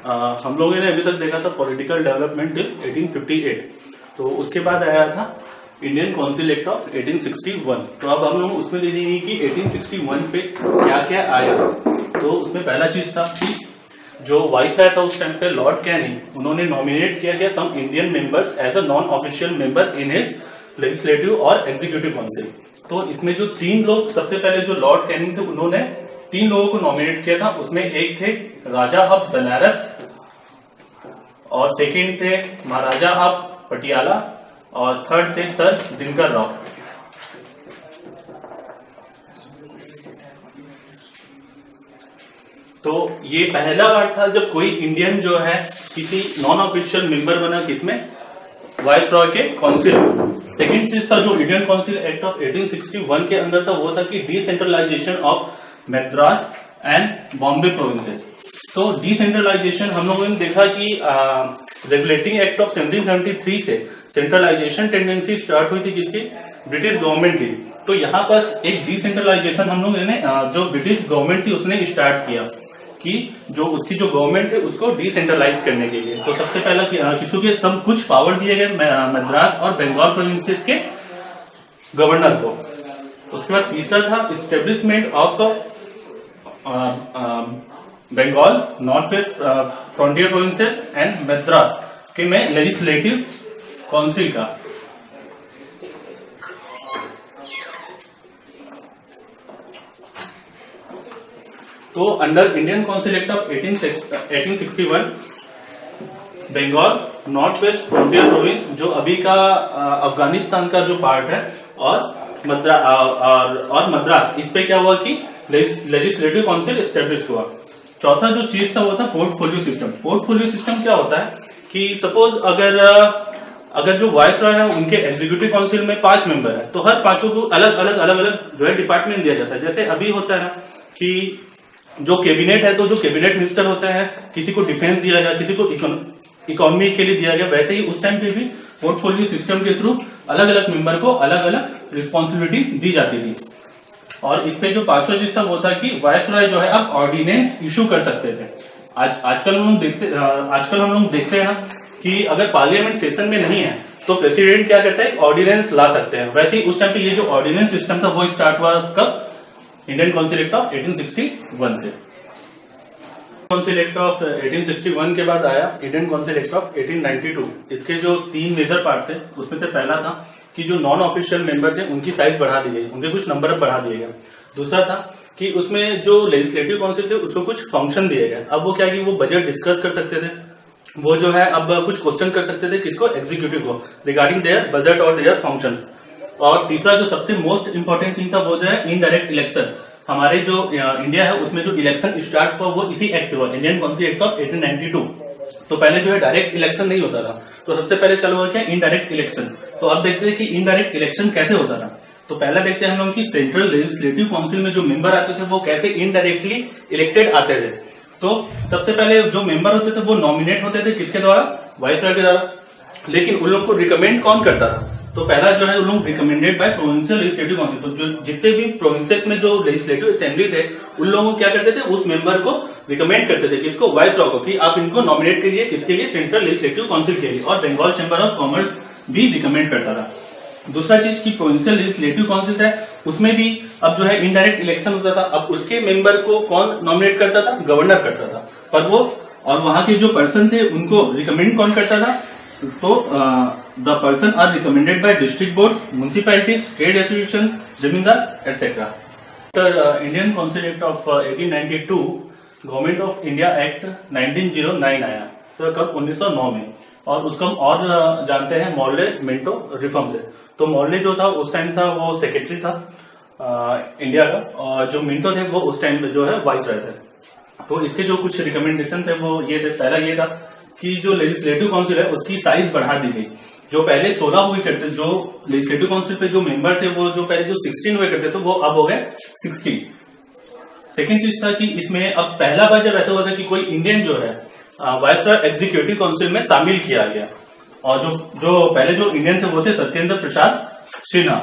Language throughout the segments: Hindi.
हम लोगों ने अभी तक देखा था पॉलिटिकल डेवलपमेंट टिल 1858, तो उसके बाद आया था इंडियन काउंसिल एक्ट ऑफ 1861। तो अब हम लोग उसमें देखेंगे कि 1861 पे क्या क्या आया। तो उसमें पहला चीज था कि जो वाइस राय था उस टाइम पे लॉर्ड कैनिंग, उन्होंने नॉमिनेट किया गया some Indian members as a non official member in his legislative और एग्जीक्यूटिव काउंसिल। तो इसमें जो 3 लोग, सबसे पहले जो लॉर्ड कैनिंग थे उन्होंने 3 लोगों को नॉमिनेट किया था। उसमें एक थे राजा ऑफ बनारस, और सेकंड थे महाराजा ऑफ पटियाला, और थर्ड थे सर दिनकर राव। तो ये पहला बार था जब कोई इंडियन जो है किसी नॉन ऑफिशियल मेंबर बना, किसमें, वाइस रॉय के काउंसिल। सेकेंड चीज था जो इंडियन काउंसिल एक्ट ऑफ 1861 के अंदर था, वो था कि decentralisation of Madras and Bombay provinces. तो डिसेंट्रलाइजेशन हम लोगों ने देखा कि रेगुलेटिंग एक्ट ऑफ 1773 से सेंट्रलाइजेशन टेंडेंसी स्टार्ट हुई थी किसकी, ब्रिटिश गवर्नमेंट की। तो यहाँ पर एक डिसेंट्रलाइजेशन हम लोगों ने जो ब्रिटिश गवर्नमेंट थी उसने स्टार्ट किया कि जो उसकी जो गवर्नमेंट है उसको डिसेंट्रलाइज करने के लिए। तो सबसे पहला किसको के सब कुछ पावर दिए गए मद्रास और बंगाल प्रोविंसेस के गवर्नर को। उसके बाद तीसरा था establishment of Bengal north west frontier provinces and Madras के में लेजिस्लेटिव काउंसिल का। तो under Indian council act of 1861 Bengal north west frontier province, जो अभी का अफगानिस्तान का जो पार्ट है, और मद्रास, इस पे क्या हुआ कि लेजिस्लेटिव काउंसिल एस्टेब्लिश हुआ। चौथा जो चीज था वो था पोर्टफोलियो सिस्टम। पोर्टफोलियो सिस्टम क्या होता है कि सपोज अगर जो वाइस रॉय है उनके एग्जीक्यूटिव काउंसिल में 5 मेंबर है, तो हर पांचों को अलग अलग जो है डिपार्टमेंट दिया जाता है। जैसे अभी होता है ना कि जो कैबिनेट है, तो जो कैबिनेट मिनिस्टर होते हैं, किसी को डिफेंस दिया गया, किसी को इकोनॉमी के लिए दिया गया, वैसे ही उस टाइम पे भी पोर्टफोलियो सिस्टम के थ्रू अलग अलग मेंबर को अलग अलग रिस्पॉन्सिबिलिटी दी जाती थी। और इस पे जो 5वां चीज था वो था कि वाइस रॉय जो है अब ऑर्डिनेंस इशू कर सकते थे। आजकल हम लोग देखते हैं कि अगर पार्लियामेंट सेशन में नहीं है तो प्रेसिडेंट क्या करता है, ऑर्डिनेंस ला सकते हैं। वैसे ही उस टाइम पे ये जो ऑर्डिनेंस सिस्टम था वो स्टार्ट हुआ कब, इंडियन काउंसिल एक्ट ऑफ 1861 से। काउंसिल एक्ट ऑफ 1861 के बाद आया इंडियन काउंसिल एक्ट ऑफ 1892। इसके जो 3 मेजर पार्ट थे उसमें से पहला था कि जो नॉन ऑफिशियल मेंबर थे उनकी साइज बढ़ा दी गई, उनके कुछ नंबर बढ़ा दिए गए। दूसरा था कि उसमें जो लेजिस्लेटिव काउंसिल थे उसको कुछ फंक्शन दिए गए। अब वो क्या कि वो बजट डिस्कस कर सकते थे, वो जो है अब कुछ क्वेश्चन कर सकते थे किसको, एग्जीक्यूटिव को, रिगार्डिंग देयर बजट और देयर फंक्शन। और तीसरा जो सबसे मोस्ट इंपॉर्टेंट थिंग था वो जो है इनडायरेक्ट इलेक्शन। हमारे जो इंडिया है उसमें जो इलेक्शन स्टार्ट हुआ वो इसी एक्ट से हुआ, इंडियन काउंसिल एक्ट ऑफ 1892। तो पहले जो है डायरेक्ट इलेक्शन नहीं होता था, तो सबसे पहले चालू हुआ क्या, इनडायरेक्ट इलेक्शन। तो अब देखते हैं कि इनडायरेक्ट इलेक्शन कैसे होता था। तो पहला देखते हैं हम लोग कि सेंट्रल लेजिस्लेटिव काउंसिल में जो मेंबर आते थे वो कैसे इनडायरेक्टली इलेक्टेड आते थे। तो सबसे पहले जो मेंबर होते थे वो नॉमिनेट होते थे किसके द्वारा, वाइस रॉय के द्वारा। लेकिन उन लोग को रिकमेंड कौन करता था, तो पहला जो है उन लोग recommended by provincial legislative council. तो जो जितने भी प्रोविंसेस में जो लेजिस्लेटिव असेंबली थे उन लोगों को क्या करते थे, उस मेंबर को रिकमेंड करते थे, किसको, वाइस रॉय को, कि आप इनको नॉमिनेट करिए, किसके लिए, सेंट्रल लेजिस्लेटिव काउंसिल के लिए। और बंगाल चैम्बर ऑफ कॉमर्स भी रिकमेंड करता था। दूसरा चीज की प्रोविंशियल लेजिस्लेटिव काउंसिल है उसमें भी अब जो है इनडायरेक्ट इलेक्शन होता था। अब उसके मेंबर को कौन नॉमिनेट करता था, गवर्नर करता था। पर वो और वहां के जो पर्सन थे उनको रिकमेंड कौन करता था, तो the person are recommended by district board, municipalities, trade association, zamindar etcetera. Indian council act of 1892, Government of India Act 1909 आया, तो कब, 1909 में। और उसको हम और जानते हैं मॉर्ले मिंटो रिफॉर्म से। तो मॉर्ले जो था उस टाइम था वो सेक्रेटरी था इंडिया का, और जो मिंटो थे वो उस टाइम पे जो है वाइस रॉय थे। तो इसके जो कुछ रिकमेंडेशन थे वो ये थे, पहला ये था कि जो लेजिस्लेटिव काउंसिल है उसकी साइज बढ़ा दी गई। जो पहले 16 हुए करते, जो लेजिस्लेटिव काउंसिल पे जो मेंबर थे वो जो पहले जो 16 हुए करते थे वो अब हो गए 60। सेकेंड चीज था कि इसमें अब पहला बार जब ऐसा हुआ था कि कोई इंडियन जो है वाइस रॉय एग्जीक्यूटिव काउंसिल में शामिल किया गया। और जो पहले जो इंडियन थे वो थे सत्येंद्र प्रसाद सिन्हा।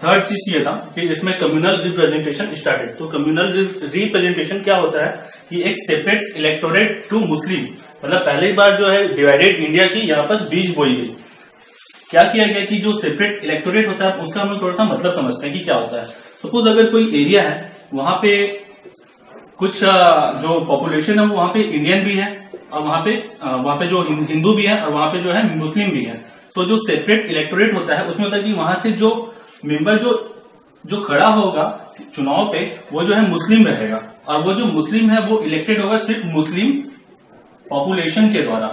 थर्ड चीज ये था कि इसमें कम्युनल रिप्रेजेंटेशन स्टार्टेड। तो कम्युनल रिप्रेजेंटेशन क्या होता है कि एक सेपरेट इलेक्टोरेट टू मुस्लिम, मतलब पहली बार जो है डिवाइडेड इंडिया की यहाँ पर बीज बोई गई। क्या किया गया कि जो सेपरेट इलेक्टोरेट होता है उसका हम थोड़ा सा मतलब समझते हैं कि क्या होता है। सपोज अगर कोई एरिया है, वहां पे कुछ जो पॉपुलेशन है वो वहां पे इंडियन भी है और वहां पे जो हिंदू भी है और वहां पे जो है मुस्लिम भी है। तो जो सेपरेट इलेक्टोरेट होता है उसमें होता है कि वहां से जो मेंबर जो खड़ा होगा चुनाव पे वो जो है मुस्लिम रहेगा, और वो जो मुस्लिम है वो इलेक्टेड होगा सिर्फ मुस्लिम पॉपुलेशन के द्वारा।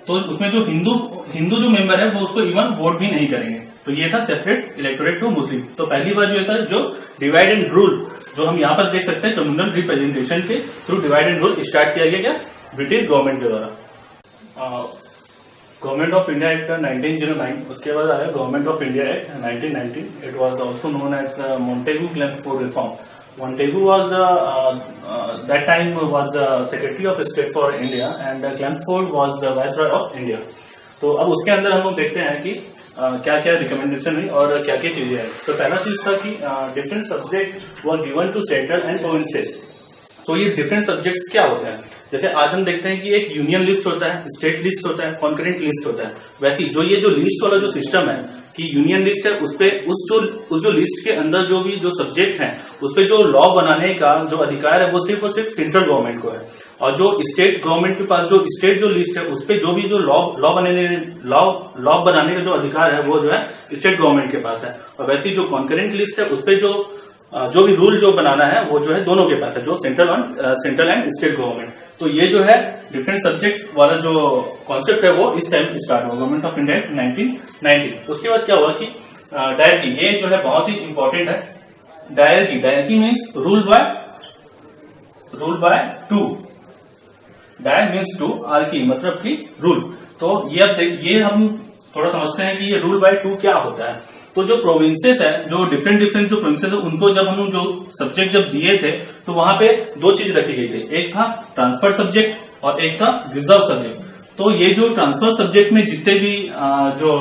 तो उसमें जो हिंदू जो मेंबर है वो उसको इवन वोट भी नहीं करेंगे। तो ये था सेपरेट इलेक्टोरेट टू मुस्लिम। तो पहली बार जो था जो डिवाइड एंड रूल, जो हम यहाँ पर देख सकते हैं कम्युनल रिप्रेजेंटेशन के through divide and rule start किया गया क्या ब्रिटिश गवर्नमेंट के द्वारा। गवर्नमेंट ऑफ इंडिया एक्ट 1909, उसके बाद आया government of India act 1919। It was also known as Montagu Clement reform. Montego was that time was Secretary of State for India and Chelmsford was the Viceroy of India। तो अब उसके अंदर हम लोग देखते हैं कि क्या क्या रिकमेंडेशन हुई और क्या क्या चीजें आई। तो पहला चीज था कि different subject were given to central and provinces. तो ये डिफरेंट सब्जेक्ट्स क्या होते हैं, जैसे आज हम देखते हैं कि एक यूनियन लिस्ट होता है, स्टेट लिस्ट होता है, कॉन्करेंट लिस्ट होता है। वैसे जो ये जो लिस्ट वाला जो सिस्टम है कि यूनियन लिस्ट है, उस जो लिस्ट के अंदर जो सब्जेक्ट है उस पे जो लॉ बनाने का जो अधिकार है वो सिर्फ और सिर्फ सेंट्रल गवर्नमेंट को है। और जो स्टेट गवर्नमेंट के पास जो स्टेट जो लिस्ट है उस पे जो भी जो लॉ बनाने का जो अधिकार है वो जो है स्टेट गवर्नमेंट के पास है। और वैसे जो कॉन्करेंट लिस्ट है उस पे जो भी रूल जो बनाना है वो जो है दोनों के पास है, जो सेंट्रल एंड स्टेट गवर्नमेंट। तो ये जो है डिफरेंट सब्जेक्ट वाला जो कॉन्सेप्ट है वो इस टाइम स्टार्ट हुआ गवर्नमेंट ऑफ इंडिया 1990। उसके बाद क्या हुआ कि डायरकी, ये जो है बहुत ही इंपॉर्टेंट है। Diarchy means rule by two. Di means two, archy मतलब की रूल। तो ये हम थोड़ा समझते हैं कि ये रूल बाय टू क्या होता है। तो जो प्रोविंसेस है, जो डिफरेंट जो प्रोविंसेस है, उनको जब हम जो सब्जेक्ट जब दिए थे तो वहां पे दो चीज रखी गई थी, एक था ट्रांसफर सब्जेक्ट और एक था रिजर्व सब्जेक्ट। तो ये जो ट्रांसफर सब्जेक्ट में जितने भी जो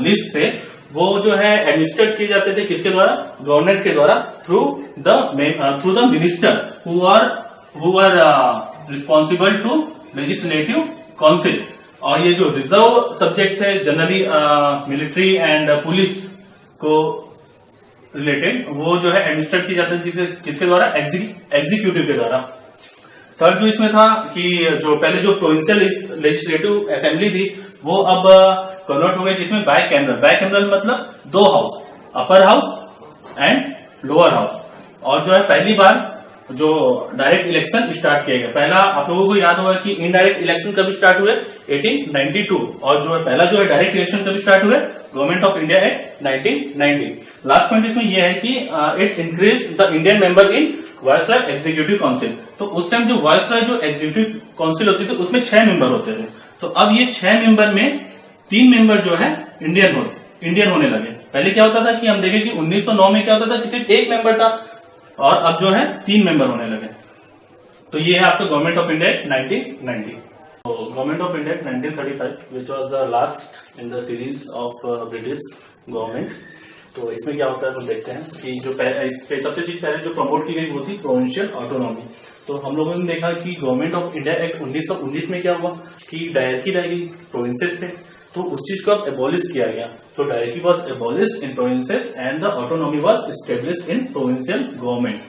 लिस्ट थे वो जो है एडमिनिस्ट्रेट किए जाते थे किसके द्वारा, गवर्नमेंट के द्वारा, through the minister who are responsible to legislative council. और ये जो रिजर्व सब्जेक्ट है जनरली मिलिट्री एंड पुलिस को रिलेटेड, वो जो है एडमिनिस्ट्रेट की जाती है किसके द्वारा, एग्जीक्यूटिव के द्वारा। थर्ड जो इसमें था कि जो पहले जो प्रोविंशियल लेजिस्लेटिव असेंबली थी वो अब कन्वर्ट हो गई जिसमें बाइकैमरल मतलब दो house, upper house and lower house. और जो है पहली बार जो डायरेक्ट इलेक्शन स्टार्ट किया गया। पहला आप लोगों को याद होगा कि इनडायरेक्ट इलेक्शन कब स्टार्ट हुए, 1892। और जो है पहला जो है डायरेक्ट इलेक्शन कब स्टार्ट हुए, government of India act 1990। Last point इसमें यह है कि it increase the Indian member in viceroy executive council. तो उस टाइम जो वायसराय जो एग्जीक्यूटिव काउंसिल होती थी उसमें 6 मेंबर होते थे। तो अब ये 6 मेंबर में 3 मेंबर जो है इंडियन होने लगे। पहले क्या होता था कि हम देखें कि 1909 में क्या होता था कि सिर्फ 1 मेंबर था और अब जो है 3 मेंबर होने लगे। तो ये है आपका गवर्नमेंट ऑफ इंडिया 1990। तो government of India 1935 which was the last in the series of British government. तो इसमें क्या होता है हम देखते हैं कि जो सबसे चीज पहले जो प्रमोट की गई वो थी प्रोविंशियल ऑटोनॉमी। तो हम लोगों ने देखा कि गवर्नमेंट ऑफ इंडिया एक्ट 1919 में क्या हुआ कि डायरकी रह गई, प्रोविंसेस थे, तो उस चीज को अब एबॉलिश किया गया। तो dyarchy was abolish in provinces and the autonomy was established in provincial government.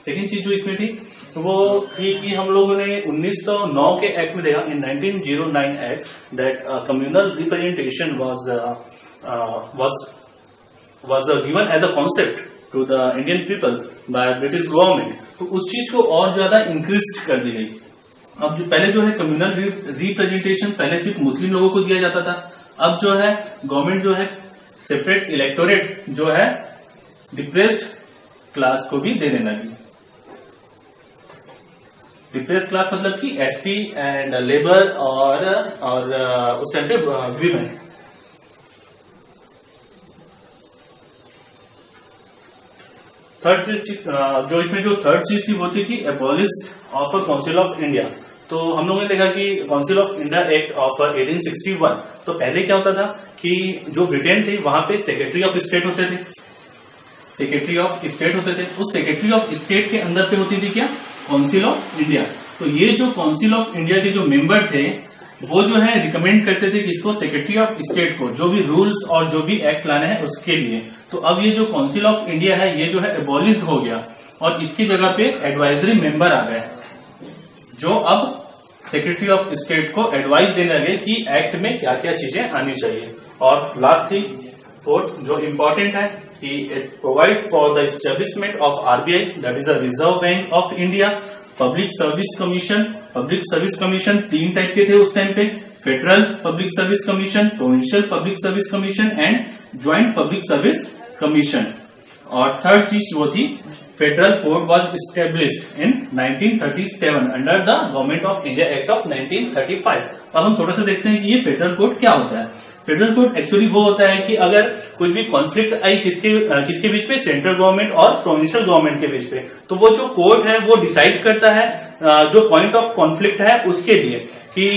Second चीज जो इसमें थी तो वो थी कि हम लोगों ने 1909 के एक्ट में देखा, इन 1909 act that communal representation was given as a concept to the Indian people by British government। तो उस चीज को और ज्यादा इंक्रीज कर दी गई। अब जो पहले जो है कम्युनल रिप्रेजेंटेशन पहले सिर्फ मुस्लिम लोगों को दिया जाता था, अब जो है गवर्नमेंट जो है सेपरेट इलेक्टोरेट जो है डिप्रेस्ड क्लास को भी देने लगी। डिप्रेस्ड क्लास मतलब कि एसटी एंड लेबर और उस टाइम पे वीमेन। थर्ड चीज जो इसमें जो थर्ड चीज थी वो थी कि abolish of council of India. तो हम लोगों ने देखा कि council of India act of 1861। तो पहले क्या होता था कि जो ब्रिटेन थे वहां पे सेक्रेटरी ऑफ स्टेट होते थे सेक्रेटरी ऑफ स्टेट होते थे। उस सेक्रेटरी ऑफ स्टेट के अंदर पे होती थी क्या, काउंसिल ऑफ इंडिया। तो ये जो काउंसिल ऑफ इंडिया के जो मेंबर थे वो जो है रिकमेंड करते थे कि इसको सेक्रेटरी ऑफ स्टेट को जो भी रूल्स और जो भी एक्ट लाने हैं उसके लिए। तो अब ये जो काउंसिल ऑफ इंडिया है ये जो है एबॉलिश हो गया और इसकी जगह पे एडवाइजरी मेंबर आ गए जो अब सेक्रेटरी ऑफ स्टेट को एडवाइस देने लगे कि एक्ट में क्या क्या चीजें आनी चाहिए। और लास्ट थी फोर्थ जो इम्पोर्टेंट है कि it provide for the establishment of RBI that is the reserve bank of India. Public service commission, public service commission 3 type के थे उस टाइम पे, federal public service commission, provincial public service commission and joint public service commission. और थर्ड चीज वो थी federal code was established in 1937 under the government of India act of 1935। अब हम थोड़ा सा देखते हैं कि ये फेडरल कोड क्या होता है। फेडरल कोड एक्चुअली वो होता है कि अगर कुछ भी कॉन्फ्लिक्ट आई किसके बीच पे, सेंट्रल गवर्नमेंट और प्रोविंशियल गवर्नमेंट के बीच पे, तो वो जो कोड है वो डिसाइड करता है जो पॉइंट ऑफ कॉन्फ्लिक्ट है उसके लिए कि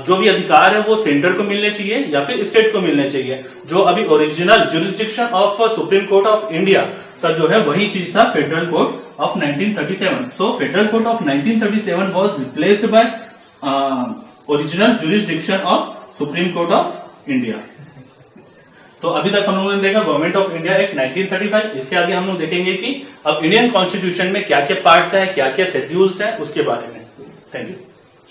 जो भी अधिकार है वो सेंटर को मिलने चाहिए या फिर स्टेट को मिलने चाहिए। जो अभी original jurisdiction of supreme court of India का जो है वही चीज था federal code of 1937। So federal code of 1937 was replaced by original jurisdiction of supreme court of India. तो अभी तक हम लोगों ने देखा गवर्नमेंट ऑफ इंडिया एक्ट 1935। इसके आगे हम लोग देखेंगे कि अब इंडियन कॉन्स्टिट्यूशन में क्या क्या पार्ट्स हैं, क्या क्या शेड्यूल्स हैं, उसके बारे में। Thank you.